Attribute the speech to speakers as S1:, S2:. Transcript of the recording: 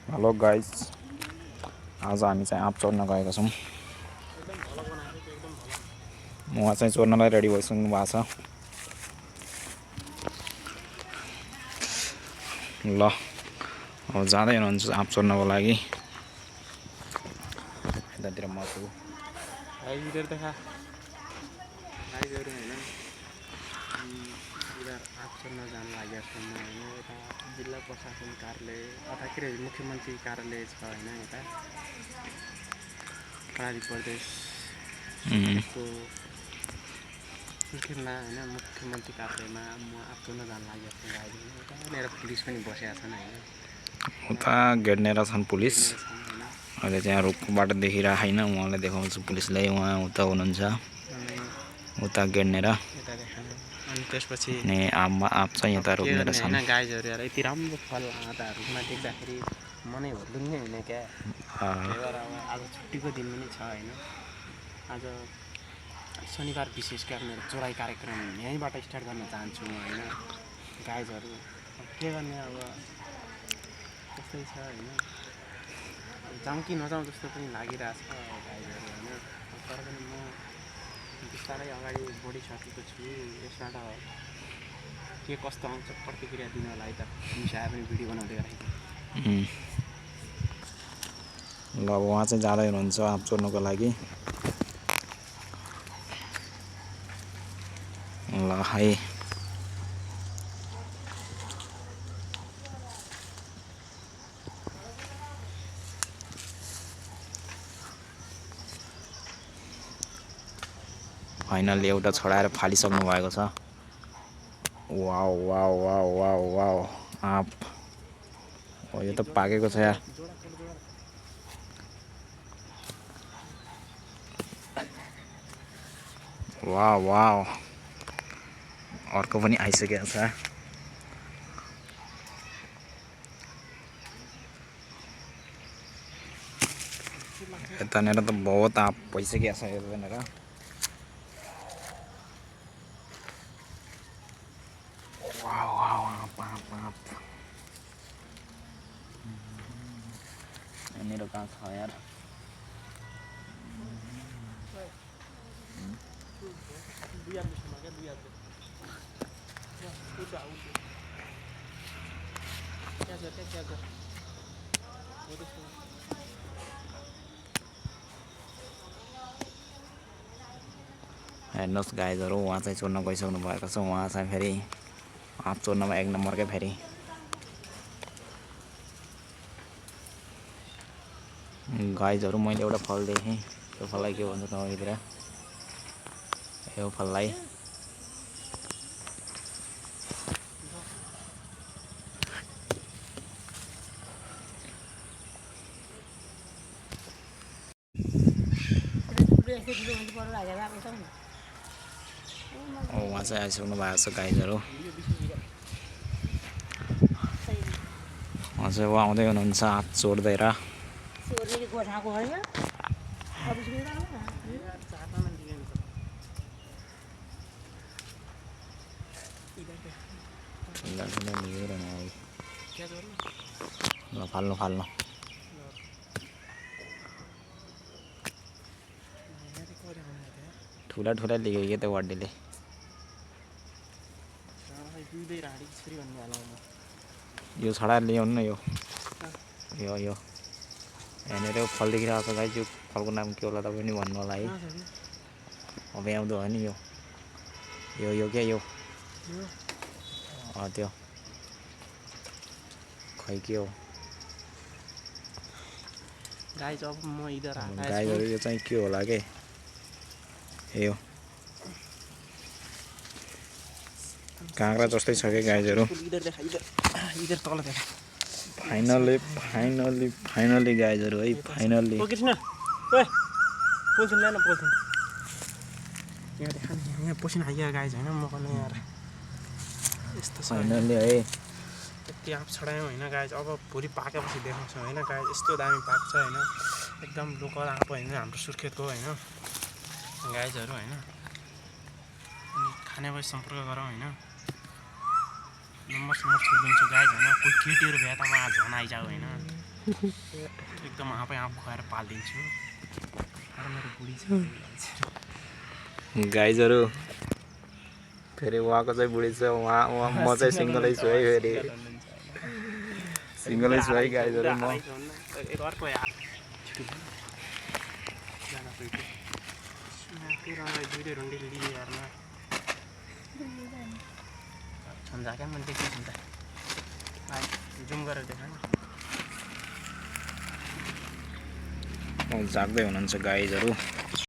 S1: Hello guys, आज हामी चाहिँ आँप चोर्न गएका छौँ। उहाँ चाहिँ चोर्नलाई रेडी भइसक्नु भएको छ। ल अब जाँदै हुनुहुन्छ आँप चोर्नको लागि। यतातिर म छु।
S2: इधर आँप चोर्न जानु लागेको छु म होइन। यता जिल्ला प्रशासन कार्यालय अथवा के अरे मुख्यमन्त्री कार्यालय छ होइन। यता प्रहरी प्रदेश को सुर्खेतमा होइन मुख्यमन्त्री कार्यालयमा म आँप चोर्न जानु लागेको छु गाडी। यतानिर पुलिस पनि बसेका छन् होइन।
S1: उता गेड्नेर छन् पुलिस। अहिले चाहिँ रुखबाट देखिरहेको छैन, उहाँलाई देखाउँछु पुलिसलाई। उहाँ उता हुनुहुन्छ, उता गेड्नेर।
S2: अनि त्यसपछि
S1: अनि आँप चाहिँ यता रोप्नेर छन्।
S2: होइन गाईहरू हेर यति राम्रो फल आँटा रुखमा देख्दाखेरि मनै भुल्लुङ्गै हुने क्या। त्यही भएर अब आज छुट्टीको दिन पनि छ होइन। आज शनिबार विशेष गरेर मेरो चोराइ कार्यक्रम यहीँबाट स्टार्ट गर्न चाहन्छु म होइन। गाईहरू के गर्ने अब त्यस्तै छ होइन। जाउँ कि नजाउँ जस्तो पनि लागिरहेछ गाईहरू होइन। तर पनि म बिस्तारै अगाडि बढिसकेको छु। यसबाट के कस्तो आउँछ प्रतिक्रिया दिनलाई त मिसाए पनि भिडियो बनाउँदै राखेँ।
S1: ल अब उहाँ चाहिँ जाँदै हुनुहुन्छ आँप चोर्नको लागि। ल है फाइनली एउटा छडाएर फालिसक्नु भएको छ। Wow wow wow wow wow आँप यो त पाकेको छ यार। वाउ वाउ अर्को पनि आइसकेको छ। यतानिर त बहुत आँप भइसकेको छ। यतानिर वाउ वाउ आँप आँप आँप यहाँनिर कहाँ छ यार। हेर्नुहोस् गाईहरू, उहाँ चाहिँ चोर्न गइसक्नु भएको छ। उहाँ चाहिँ फेरि आँप चोर्नमा एक नम्बरकै फेरि। गाईहरू मैले एउटा फल देखेँ, त्यो फललाई के भन्छ तपाईँतिर? यो फललाई उहाँ चाहिँ आइसक्नु भएको छ गाईहरू। उहाँ चाहिँ आउँदै हुनुहुन्छ आँप चोर्दै। ल फाल्नु फाल्नु ठुला ठुला लियो कि त्यो वाडीले। यो छडाएर ल्याउनु न। यो यो यो यहाँनिर फल देखिरहेको छ गाइस। यो फलको नाम के होला तपाईँ पनि भन्नु होला है। अब आउँदो हो नि यो यो यो क्या यो त्यो खै के हो
S2: गाइस। अब म इधर
S1: गाईहरू यो चाहिँ के होला के यो काँक्रा जस्तै छ कि गाईहरू। फाइनली फाइनली फाइनली गाईहरू है फाइनली।
S2: पसिना आइया गाइस होइन म पनि यार यस्तो
S1: फाइनली है।
S2: यति आँप छडायौँ होइन गाइस। अब भोलि पाकेपछि देखाउँछौँ होइन गाइस। यस्तो दामी पाक्छ होइन। एकदम लोकल आँप होइन, हाम्रो सुर्खेतको होइन गाइसहरू होइन। अनि खाने भए सम्पर्क गरौँ होइन। नम्बर छोडिदिन्छु गाइस होइन। कोही केटीहरू भए त उहाँ झन् आइजाऊ होइन। एकदम आफै आफ खुवाएर पालिदिन्छु तर मेरो बुढी छ
S1: गाइजहरू फेरि उहाँको चाहिँ बुढी छ उहाँ म चाहिँ सिङ्गलै छु है फेरि सिङ्गलै छु है गाइजहरू म
S2: अर्को दुईटै रुन्डी लिने हेर्न छन्जा क्या मैले देख्ने छन्जा जुम गरेर देखा
S1: जाग्दै हुनुहुन्छ गाइजहरू